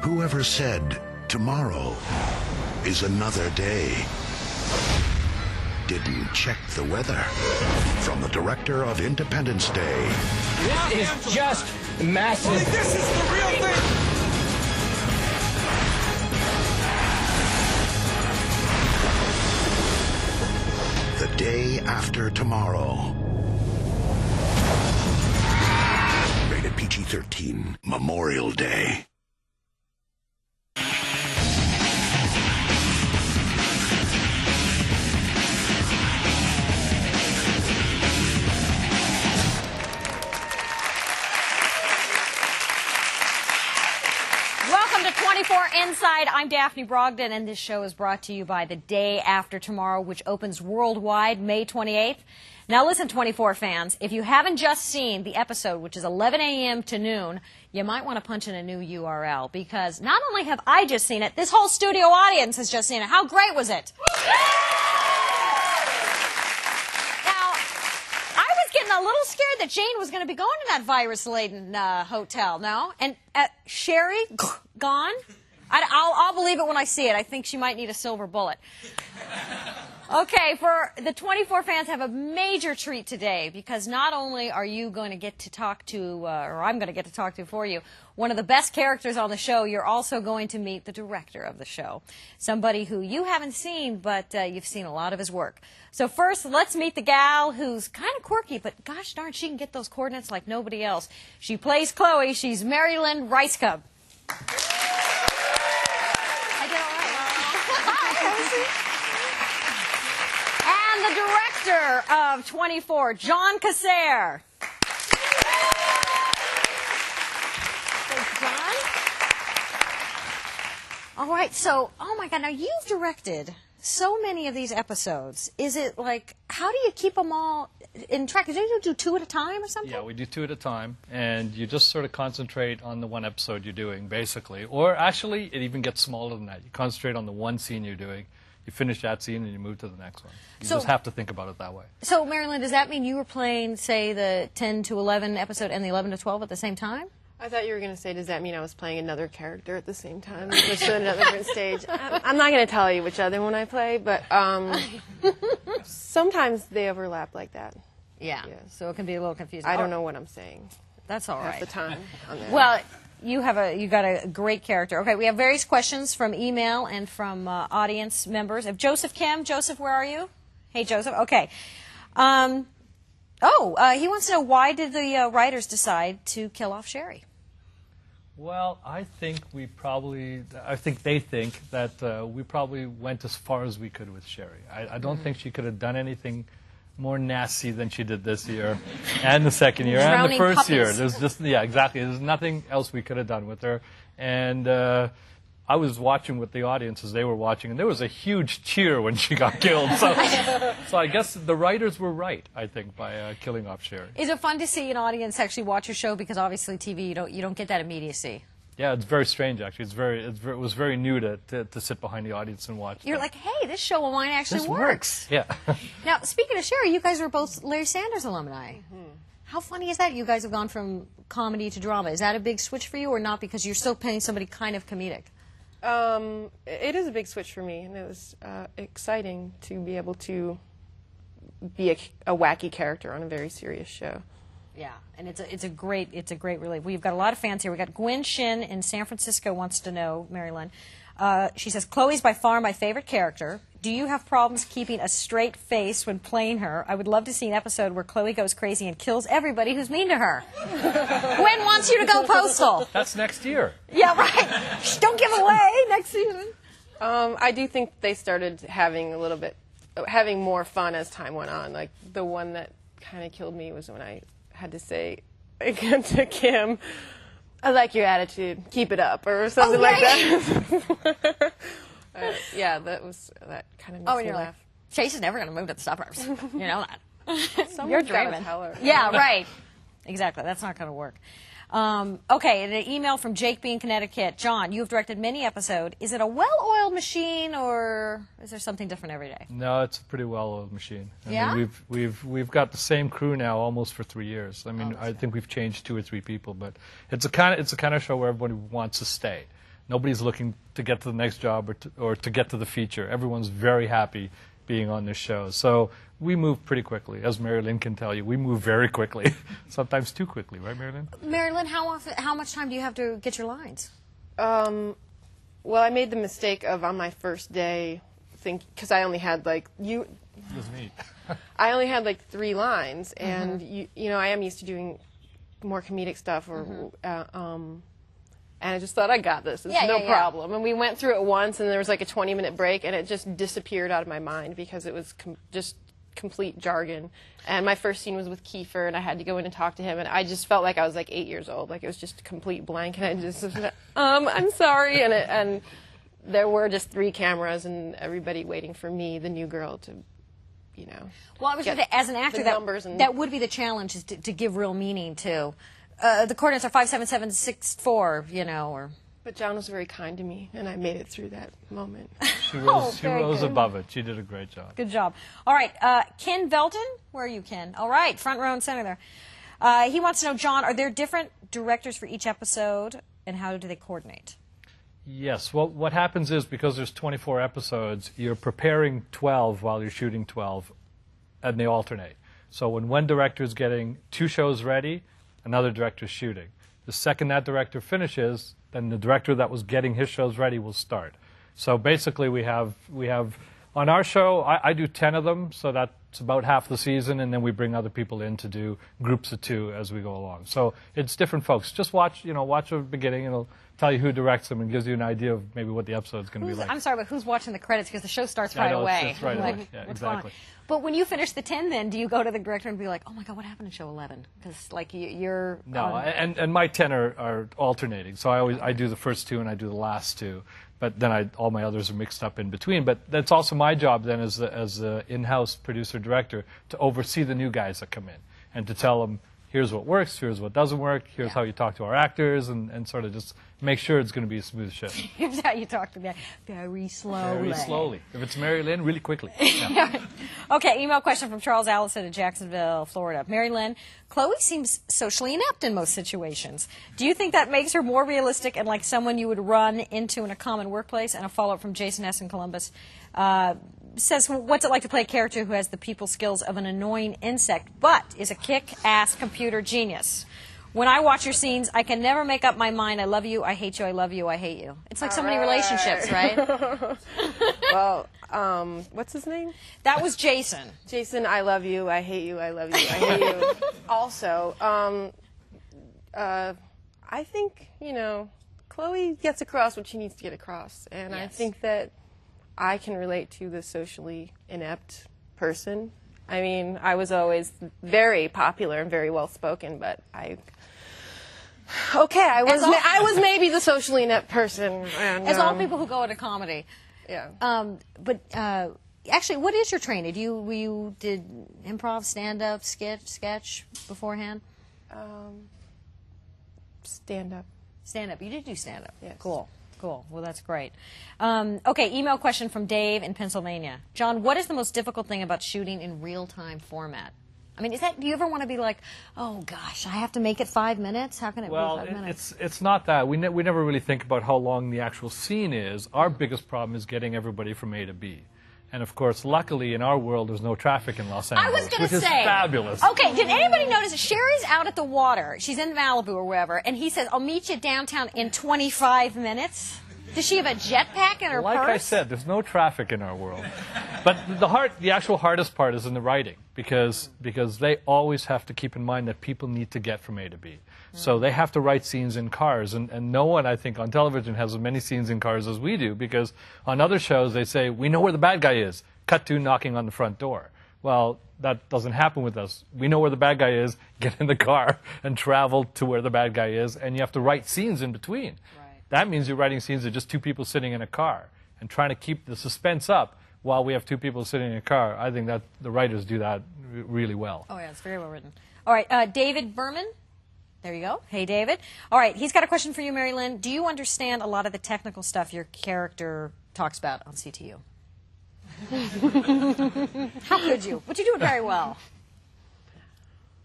Whoever said tomorrow is another day didn't check the weather. From the director of Independence Day. This is just massive. Like, this is the real thing. The day after tomorrow. Rated PG-13, Memorial Day. Welcome to 24 Inside. I'm Daphne Brogdon, and this show is brought to you by The Day After Tomorrow, which opens worldwide May 28th. Now listen, 24 fans, if you haven't just seen the episode, which is 11 a.m. to noon, you might want to punch in a new URL, because not only have I just seen it, this whole studio audience has just seen it. How great was it? A little scared that Jane was going to be going to that virus-laden hotel, no? And Sherry, gone? I'll believe it when I see it. I think she might need a silver bullet. Okay, for the 24 fans have a major treat today, because not only are you going to get to talk to, or I'm going to get to talk to for you, one of the best characters on the show, you're also going to meet the director of the show. Somebody who you haven't seen, but you've seen a lot of his work. So first, let's meet the gal who's kind of quirky, but gosh darn, she can get those coordinates like nobody else. She plays Chloe. She's Lynn Rajskub. I did all right. And the director of 24, Jon Cassar. John? All right, so, oh my God, now you've directed so many of these episodes. Is it like, how do you keep them all in track? Do you do two at a time or something? Yeah, we do two at a time, and you just sort of concentrate on the one episode you're doing, basically. Or actually, it even gets smaller than that. You concentrate on the one scene you're doing, you finish that scene, and you move to the next one. You just have to think about it that way. So, Lynn, does that mean you were playing, say, the 10 to 11 episode and the 11 to 12 at the same time? I thought you were going to say, does that mean I was playing another character at the same time? Just on another different stage. I'm not going to tell you which other one I play, but sometimes they overlap like that. Yeah, so it can be a little confusing. I don't know what I'm saying. That's all right. Half the time on that. Well, you got a great character. Okay, we have various questions from email and from audience members. If Joseph Kim, Joseph, where are you? Hey, Joseph. Okay. He wants to know, why did the writers decide to kill off Sherry? Well, I think they think that we probably went as far as we could with Sherry. I don't think she could have done anything more nasty than she did this year, and the second year, and the first year. There's just, exactly. There's nothing else we could have done with her. And I was watching with the audience as they were watching, and there was a huge cheer when she got killed. So I guess the writers were right, I think, by killing off Sherry. Is it fun to see an audience actually watch your show? Because obviously TV, you don't get that immediacy. Yeah, it's very strange, actually. It was very new to sit behind the audience and watch. You're like, hey, this show of mine actually works. Yeah. Now, speaking of Sherry, you guys were both Larry Sanders alumni. Mm-hmm. How funny is that? You guys have gone from comedy to drama. Is that a big switch for you, or not, because you're still playing somebody kind of comedic? It is a big switch for me, and it was exciting to be able to be a wacky character on a very serious show. Yeah, and it's a great relief. We've got a lot of fans here. We got Gwen Shin in San Francisco wants to know, Lynn. She says, Chloe's by far my favorite character. Do you have problems keeping a straight face when playing her? I would love to see an episode where Chloe goes crazy and kills everybody who's mean to her. Gwen wants you to go postal. That's next year. Yeah, right. Don't give away next season. I do think they started having more fun as time went on. Like, the one that kind of killed me was when I had to say again to Kim, I like your attitude, keep it up, or something like that. That kind of makes me laugh. Like, Chase is never going to move to the suburbs. You know that. You're dreaming. Yeah, right. Exactly. That's not going to work. Okay, an email from Jake B in Connecticut. John, you have directed many episodes. Is it a well-oiled machine, or is there something different every day? No, it's a pretty well-oiled machine. I mean, we've got the same crew now almost for 3 years. I mean, I think we've changed 2 or 3 people, but it's a kind of show where everybody wants to stay. Nobody's looking to get to the next job or to get to the feature. Everyone's very happy being on this show. So we move pretty quickly. As Mary Lynn can tell you, we move very quickly, sometimes too quickly, right, Mary Lynn? Mary Lynn, how much time do you have to get your lines? Well, I made the mistake of on my first day, because I only had like It was me. I only had like 3 lines, and you know, I am used to doing more comedic stuff, or and I just thought I got this. It's no problem. And we went through it once, and there was like a 20-minute break, and it just disappeared out of my mind because it was just complete jargon. And my first scene was with Kiefer, and I had to go in and talk to him, and I just felt like I was like 8 years old, like it was just a complete blank, and I just I'm sorry, and there were just 3 cameras and everybody waiting for me, the new girl, to, you know. Well, I was going to say, as an actor, that would be the challenge, is to give real meaning to. The coordinates are 57764, you know, or. But Jon was very kind to me, and I made it through that moment. She rose above it. She did a great job. Good job. All right, Ken Velton, where are you, Ken? All right, front row and center there. He wants to know, Jon, are there different directors for each episode, and how do they coordinate? Yes. Well, what happens is, because there's 24 episodes, you're preparing 12 while you're shooting 12, and they alternate. So when one director is getting 2 shows ready, another director is shooting. The second that director finishes, then the director that was getting his shows ready will start. So basically we have on our show, I do 10 of them, so that's about half the season, and then we bring other people in to do groups of 2 as we go along. So it's different folks. Just watch the beginning, and it'll tell you who directs them and gives you an idea of maybe what the episode's going to be like. I'm sorry, but who's watching the credits? Because the show starts right away. It's right away. Yeah, exactly. But when you finish the 10, then, do you go to the director and be like, oh my God, what happened in show 11? Because, like, you're... No, and my 10 are alternating. So I do the first 2 and I do the last 2. But then all my others are mixed up in between. But that's also my job then as the in-house producer-director to oversee the new guys that come in and to tell them, here's what works, here's what doesn't work, here's how you talk to our actors, and sort of just make sure it's going to be a smooth show. Here's how you talk to them, very slowly. Very slowly. If it's Mary Lynn, really quickly. Yeah. Okay, email question from Charles Allison in Jacksonville, Florida. Mary Lynn, Chloe seems socially inept in most situations. Do you think that makes her more realistic and like someone you would run into in a common workplace? And a follow-up from Jason S. in Columbus. Says, what's it like to play a character who has the people skills of an annoying insect, but is a kick-ass computer genius? When I watch your scenes, I can never make up my mind. I love you, I hate you, I love you, I hate you. It's like so many relationships, right? Well, what's his name? That was Jason. Jason, I love you, I hate you, I love you, I hate you. Also, I think, you know, Chloe gets across what she needs to get across, and yes. I think that I can relate to the socially inept person. I mean, I was always very popular and very well spoken, but I was maybe the socially inept person. And, as all people who go into comedy. Yeah. But actually, what is your training? You did improv, stand-up, sketch beforehand? Stand-up. Stand-up. You did do stand-up. Yes. Cool. Cool. Well, that's great. Okay, email question from Dave in Pennsylvania. Jon, what is the most difficult thing about shooting in real-time format? I mean, do you ever want to be like, oh, gosh, I have to make it 5 minutes? How can it be 5 minutes? It's not that. We never really think about how long the actual scene is. Our biggest problem is getting everybody from A to B. And, of course, luckily, in our world, there's no traffic in Los Angeles, which is fabulous. Okay, did anybody notice that Sherry's out at the water? She's in Malibu or wherever, and he says, I'll meet you downtown in 25 minutes. Does she have a jetpack in her purse? Like I said, there's no traffic in our world. But the actual hardest part is in the writing, because they always have to keep in mind that people need to get from A to B. So they have to write scenes in cars, and no one, I think, on television has as many scenes in cars as we do, because on other shows they say, we know where the bad guy is, cut to knocking on the front door. Well, that doesn't happen with us. We know where the bad guy is, get in the car, and travel to where the bad guy is, and you have to write scenes in between. That means you're writing scenes of just 2 people sitting in a car and trying to keep the suspense up while we have 2 people sitting in a car. I think that the writers do that really well. Oh, yeah, it's very well written. All right, David Berman. There you go. Hey, David. All right, he's got a question for you, Mary Lynn. Do you understand a lot of the technical stuff your character talks about on CTU? How could you? But you do it very well.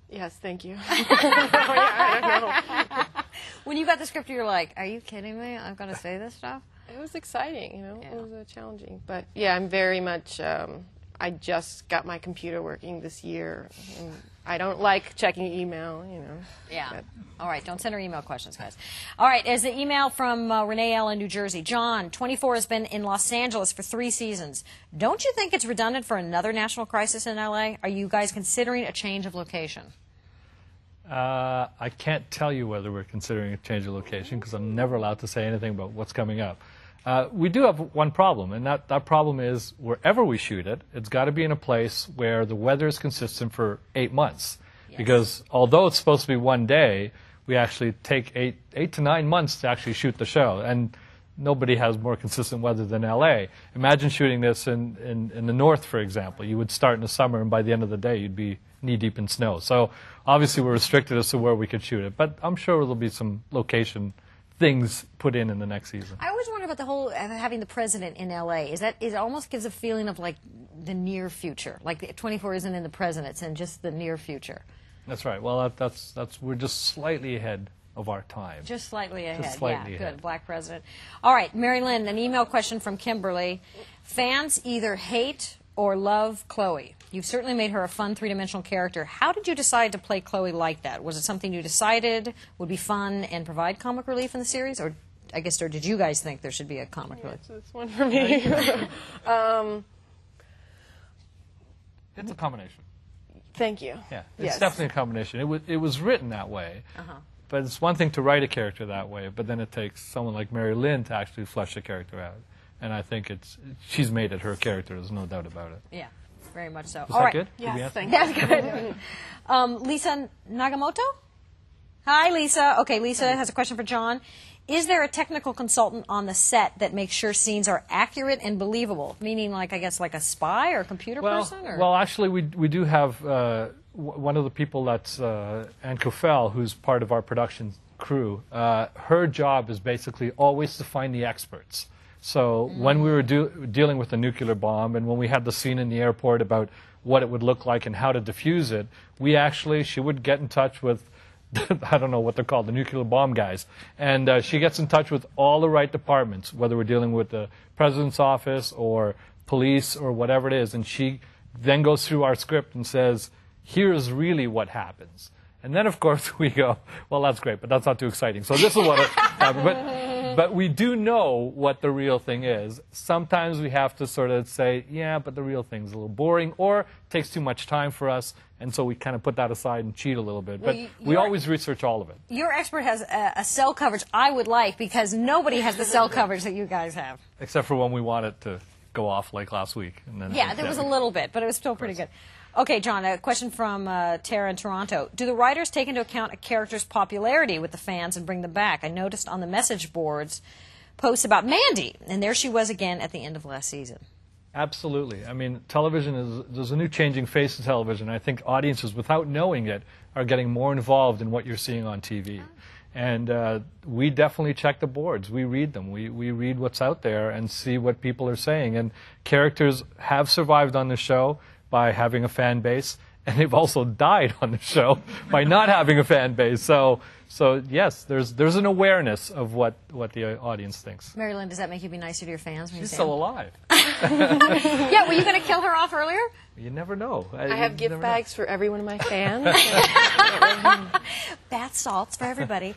Yes, thank you. I don't know. When you got the script, you were like, "Are you kidding me? I'm going to say this stuff." It was exciting, you know. Yeah. It was challenging, but yeah, I'm very much. I just got my computer working this year. And I don't like checking email, you know. Yeah. But All right, don't send her email questions, guys. All right, as the email from Renee L. in New Jersey. John, 24, has been in Los Angeles for 3 seasons. Don't you think it's redundant for another national crisis in L.A.? Are you guys considering a change of location? I can't tell you whether we're considering a change of location because I'm never allowed to say anything about what's coming up. We do have one problem, and that problem is wherever we shoot it, it's got to be in a place where the weather is consistent for 8 months. Yes. Because although it's supposed to be one day, we actually take 8 to 9 months to actually shoot the show. And nobody has more consistent weather than L.A. Imagine shooting this in the north, for example. You would start in the summer, and by the end of the day, you'd be knee-deep in snow. So obviously we're restricted as to where we could shoot it. But I'm sure there'll be some location things put in the next season. I always wonder about the whole having the president in L.A. It almost gives a feeling of like the near future. Like 24 isn't in the present, it's in just the near future. That's right. Well, that's we're just slightly ahead of our time. Just slightly ahead. Just slightly yeah, ahead. Good. Black president. All right, Mary Lynn, an email question from Kimberly. Fans either hate or love Chloe. You've certainly made her a fun three-dimensional character. How did you decide to play Chloe like that? Was it something you decided would be fun and provide comic relief in the series? Or did you guys think there should be a comic relief? it's this one for me. It's a combination. Thank you. Yeah, it's Yes. definitely a combination. It was written that way, but it's one thing to write a character that way, but then it takes someone like Mary Lynn to actually flesh the character out. And I think she's made it her character. There's no doubt about it. Yeah, very much so. Was All that right. good? Did we Yes, answer? thank you. That's good. Lisa Nagamoto? Hi, Lisa. Okay, Lisa has a question for John. Is there a technical consultant on the set that makes sure scenes are accurate and believable? Meaning, like, I guess, like a spy or a computer person? Or? Well, actually, we do have one of the people that's Ann Kofel, who's part of our production crew. Her job is basically always to find the experts. So when we were dealing with the nuclear bomb and when we had the scene in the airport about what it would look like and how to defuse it, she would get in touch with, I don't know what they're called, the nuclear bomb guys. And she gets in touch with all the right departments, whether we're dealing with the president's office or police or whatever it is. And she then goes through our script and says, here's really what happens. And then, of course, we go, well, that's great, but that's not too exciting. So this is what happened. But we do know what the real thing is. Sometimes we have to sort of say, yeah, but the real thing's a little boring, or it takes too much time for us, and so we kind of put that aside and cheat a little bit. But we always research all of it. Your expert has a cell coverage I would like because nobody has the cell coverage that you guys have. Except for when we want it to go off like last week. And then Yeah, there was a little bit, but it was still pretty good. Okay, John, a question from Tara in Toronto. Do the writers take into account a character's popularity with the fans and bring them back? I noticed on the message boards posts about Mandy, and there she was again at the end of last season. Absolutely. I mean, there's a new changing face of television. I think audiences, without knowing it, are getting more involved in what you're seeing on TV. And we definitely check the boards. We read them. We read what's out there and see what people are saying. And characters have survived on the show by having a fan base, and they've also died on the show by not having a fan base. So yes, there's an awareness of what the audience thinks. Mary Lynn, does that make you be nicer to your fans when She's you say still them? alive. Yeah, were you going to kill her off earlier? You never know. I have gift bags for every one of my fans. Bath salts for everybody.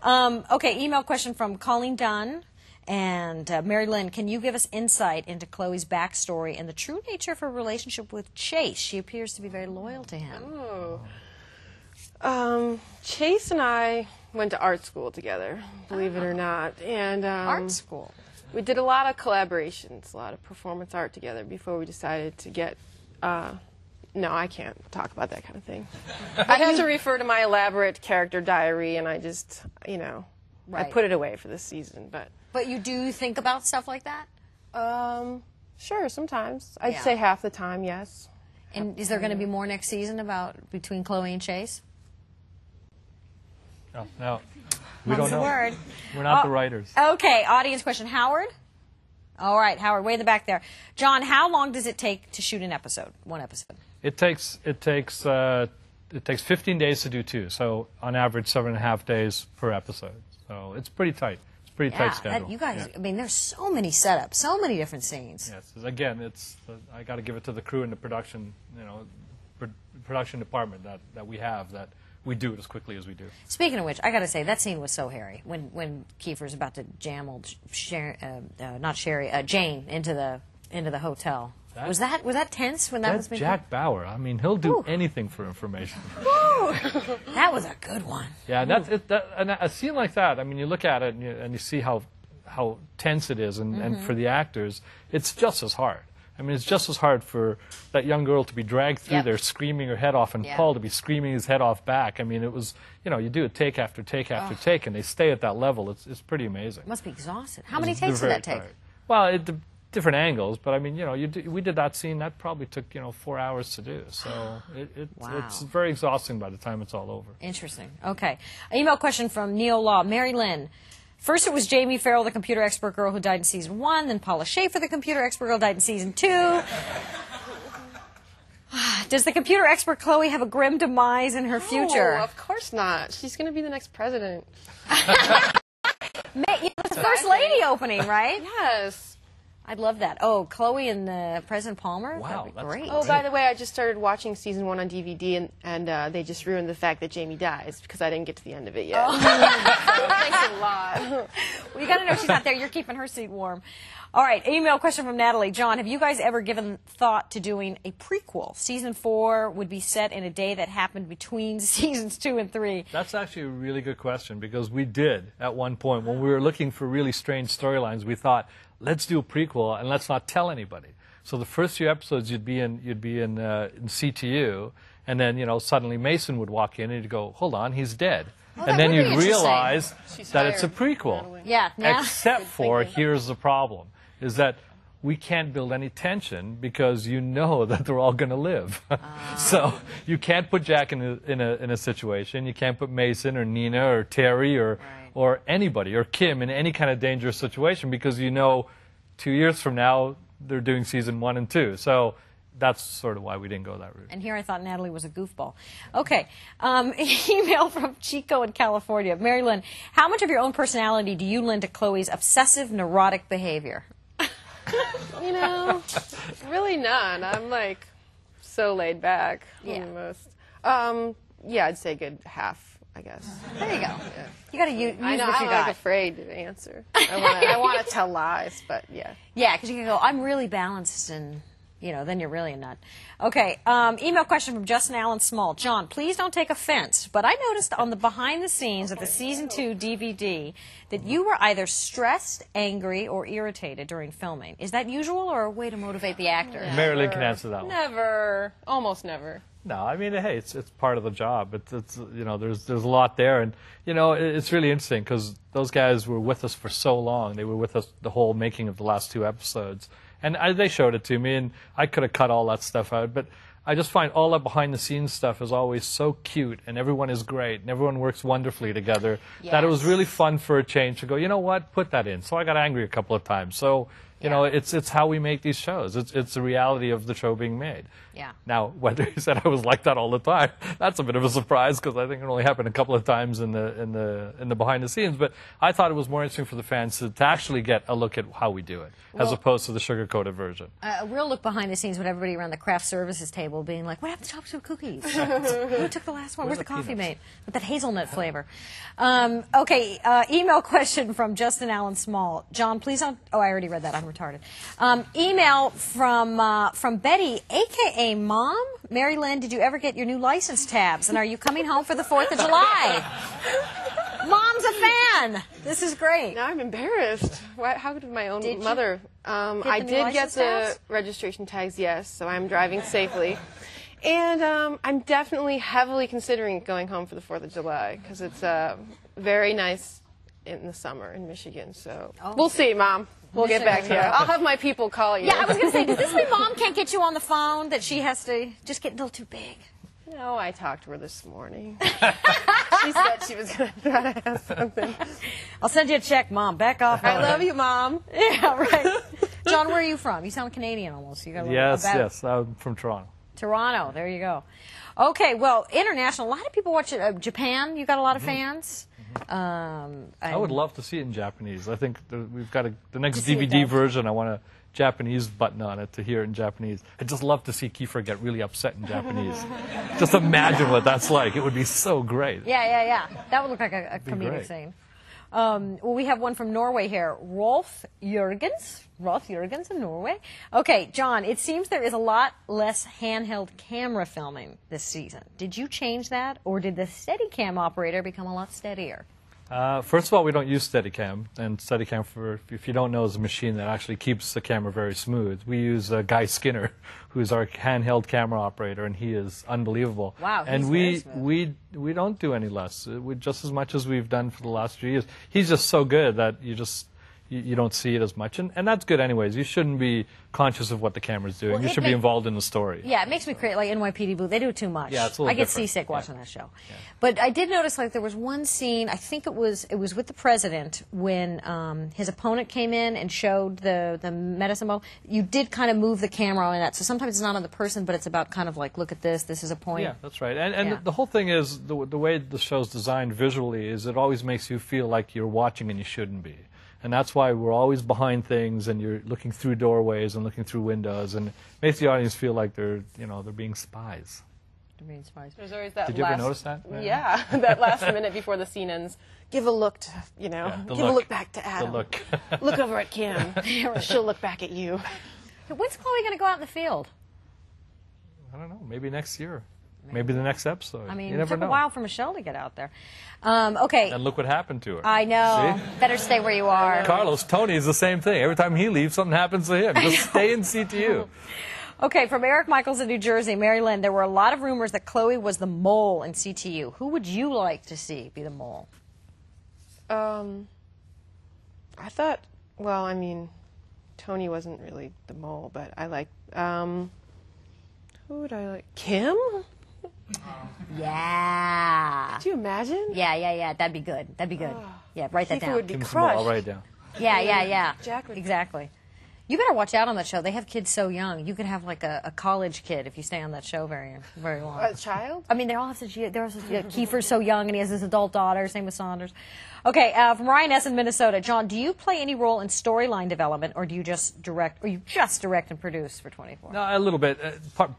Okay, email question from Colleen Dunn. And Mary Lynn, can you give us insight into Chloe's backstory and the true nature of her relationship with Chase? She appears to be very loyal to him. Oh. Chase and I went to art school together, believe it or not. And Art school? we did a lot of collaborations, a lot of performance art together before we decided to get... no, I can't talk about that kind of thing. I have to refer to my elaborate character diary, and I just, I put it away for this season, but... But you do think about stuff like that? Sure, sometimes. I'd say half the time, yes. And is there going to be more next season between Chloe and Chase? No, we don't know. Word. We're not the writers. Okay, audience question. Howard? All right, Howard, way in the back there. John, how long does it take to shoot one episode? It takes it takes 15 days to do 2. So on average, 7.5 days per episode. So it's pretty tight. It's a pretty tight schedule. You guys, Yeah. I mean, there's so many setups, so many different scenes. Yes. Again, I got to give it to the crew and the production, production department that we have, that we do it as quickly as we do. Speaking of which, I got to say that scene was so hairy when Kiefer's about to jam old Jane into the hotel. Was that tense when that was being Jack Bauer. I mean, he'll do anything for information. That was a good one. Yeah, and a scene like that. I mean, you look at it and you see how tense it is, and for the actors, it's just as hard. I mean, it's just as hard for that young girl to be dragged through there screaming her head off, and Paul to be screaming his head off back. I mean, it was, you do it take after take after take, and they stay at that level. It's pretty amazing. Must be exhausted. How many takes did that take? Tired. Well, different angles, but I mean, we did that scene. That probably took 4 hours to do. So it's very exhausting by the time it's all over. Interesting. Okay. An email question from Neil Law. Mary Lynn. First it was Jamie Farrell, the computer expert girl who died in season 1. Then Paula Schaefer, the computer expert girl, died in season 2. Does the computer expert Chloe have a grim demise in her future? No, of course not. She's going to be the next president. It's First Lady opening, right? Yes. I'd love that. Oh, Chloe and President Palmer? Wow, that'd be great. Oh, by the way, I just started watching season 1 on DVD, and they just ruined the fact that Jamie dies because I didn't get to the end of it yet. Thanks a lot. Well, you got to know she's not there. You're keeping her seat warm. All right, email question from Natalie. John, have you guys ever given thought to doing a prequel? Season 4 would be set in a day that happened between seasons 2 and 3. That's actually a really good question, because we did at one point, when we were looking for really strange storylines, we thought, let's do a prequel and let's not tell anybody. So the first few episodes you'd be in CTU, and then suddenly Mason would walk in and you'd go, hold on, he's dead. And then you'd realize that it's a prequel. Yeah. Except for, here's the problem, is that we can't build any tension because you know that they're all going to live. So you can't put Jack in a situation. You can't put Mason or Nina or Terry or anybody or Kim in any kind of dangerous situation, because 2 years from now they're doing season 1 and 2. So that's sort of why we didn't go that route. And here I thought Natalie was a goofball. Okay. Email from Chico in California. Mary Lynn, how much of your own personality do you lend to Chloe's obsessive, neurotic behavior? Really none. I'm like so laid back. Almost. Yeah, I'd say a good half, I guess. There you go. Yeah. You got to use I know, what you I'm got. like afraid to answer. I want to tell lies, but yeah. Yeah, because you can go, I'm really balanced, and then you're really a nut. Okay, email question from Justin Allen Small. John, please don't take offense, but I noticed on the behind the scenes of the season 2 DVD that you were either stressed, angry, or irritated during filming. Is that usual or a way to motivate the actor? Marilyn can answer that one. Never. Almost never. No, I mean, hey, it's part of the job. It's there's a lot there, and it's really interesting because those guys were with us for so long. They were with us the whole making of the last 2 episodes, and they showed it to me, and I could have cut all that stuff out, but I just find all that behind the scenes stuff is always so cute, and everyone is great, and everyone works wonderfully together. Yes. That it was really fun for a change to go, you know what, put that in. So I got angry a couple of times. So. It's how we make these shows. It's the reality of the show being made. Yeah. Now, whether he said I was like that all the time, that's a bit of a surprise, because I think it only happened a couple of times in the behind the scenes. But I thought it was more interesting for the fans to actually get a look at how we do it, as opposed to the sugar-coated version. A real look behind the scenes with everybody around the craft services table being like, what happened to chocolate chip cookies? Who took the last one? Where's the coffee mate? With that hazelnut flavor. Okay, email question from Justin Allen Small. John, please don't... Oh, I already read that. I'm retarded. Email from Betty, a.k.a. Mom. Mary Lynn, did you ever get your new license tabs? And are you coming home for the 4th of July? Mom's a fan. This is great. Now I'm embarrassed. How could my own mother? I the new did get license the tags? registration tags, yes, so I'm driving safely. And I'm definitely heavily considering going home for the 4th of July, because it's very nice in the summer in Michigan. So we'll see, Mom. We'll get back to you. I'll have my people call you. Yeah, I was going to say, does this mean Mom can't get you on the phone, that she has to just get a little too big? No, I talked to her this morning. She said she was going to try to ask something. I'll send you a check, Mom. Back off. I love you, Mom. Yeah, right. John, where are you from? You sound Canadian almost. You got a little Yes, I'm from Toronto. Toronto. There you go. Okay, well, international. A lot of people watch it. Japan, you got a lot of fans. I would love to see it in Japanese. I think we've got the next see it DVD dubbed. version. I want a Japanese button on it to hear it in Japanese. I'd just love to see Kiefer get really upset in Japanese. Just imagine what that's like. It would be so great. Yeah. That would look like a comedic great. scene. Well, we have one from Norway here. Rolf Jørgens in Norway. Okay, John, it seems there is a lot less handheld camera filming this season. Did you change that, or did the Steadicam operator become a lot steadier? First of all, we don't use Steadicam, and Steadicam, if you don't know, is a machine that actually keeps the camera very smooth. We use Guy Skinner, who's our handheld camera operator, and he is unbelievable. Wow, and he's very smooth. we don't do any less. Just as much as we've done for the last few years. He's just so good that you don't see it as much, and that's good anyways. You shouldn't be conscious of what the camera's doing. Well, you should be involved in the story. Yeah, it makes me create like NYPD Blue. They do too much. Yeah, it's a little I get different. seasick watching that show. Yeah. But I did notice like there was one scene. I think it was with the president when his opponent came in and showed the medicine ball. You did kind of move the camera on that, so sometimes it's not on the person, but it's about kind of like, look at this. This is a point. Yeah, that's right. And the whole thing is the way the show's designed visually is it always makes you feel like you're watching and you shouldn't be. And that's why we're always behind things, and you're looking through doorways and looking through windows, and it makes the audience feel like they're being spies. They're being spies. There's always that Did you ever notice that? Yeah, that last minute before the scene ends. Give a look to, give a look back to Adam. The look. Look over at Kim. She'll look back at you. When's Chloe going to go out in the field? I don't know. Maybe next year. Maybe the next episode. I mean, you it never took know. a while for Michelle to get out there. Okay. And look what happened to her. I know. See? Better stay where you are. Carlos, Tony is the same thing. Every time he leaves, something happens to him. Just stay in CTU. Okay, from Eric Michaels in New Jersey, Mary Lynn, there were a lot of rumors that Chloe was the mole in CTU. Who would you like to see be the mole? I thought, well, I mean, Tony wasn't really the mole, but I like, who would I like? Kim? Yeah. Could you imagine? Yeah. That'd be good. Yeah, write that Kiefer down. would be Give him some more. crushed. I'll write it down. Yeah. Jack would- Exactly. You better watch out on that show. They have kids so young. You could have like a college kid if you stay on that show very long. A child? I mean, they're all such. Kiefer's so young, and he has this adult daughter. Same with Saunders. Okay, from Ryan S. in Minnesota, John, do you play any role in storyline development, or do you just direct, and produce for 24? No, a little bit.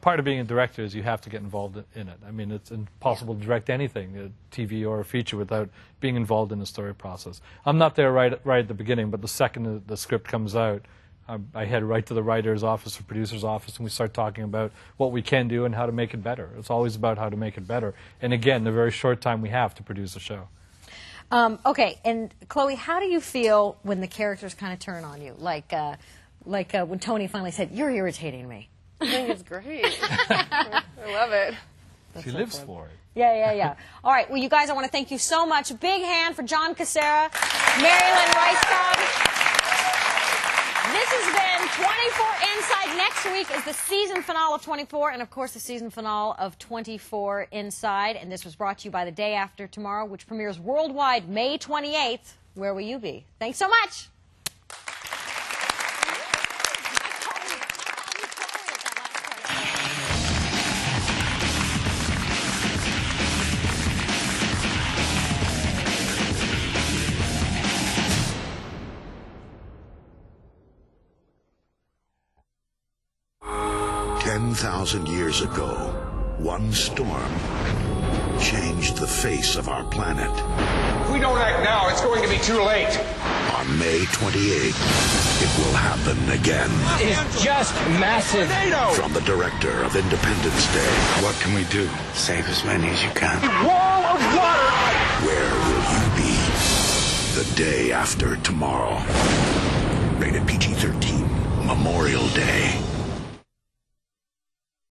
Part of being a director is you have to get involved in it. I mean, it's impossible to direct anything, a TV or a feature, without being involved in the story process. I'm not there right at the beginning, but the second the script comes out, I head right to the writer's office or producer's office, and we start talking about what we can do and how to make it better. It's always about how to make it better. And again, the very short time we have to produce a show. Okay, and Chloe, how do you feel when the characters kind of turn on you? Like when Tony finally said, "You're irritating me." I think it's great. I love it. She lives for it. Yeah. All right, well, you guys, I want to thank you so much. A big hand for Jon Cassar, Lynn Rajskub. This has been 24 Inside. Next week is the season finale of 24, and of course the season finale of 24 Inside. And this was brought to you by The Day After Tomorrow, which premieres worldwide May 28th. Where will you be? Thanks so much. 10,000 years ago, one storm changed the face of our planet. If we don't act now, it's going to be too late. On May 28th, it will happen again. It's just massive. From the director of Independence Day, What can we do? Save as many as you can. Wall of water. where will you be the day after tomorrow?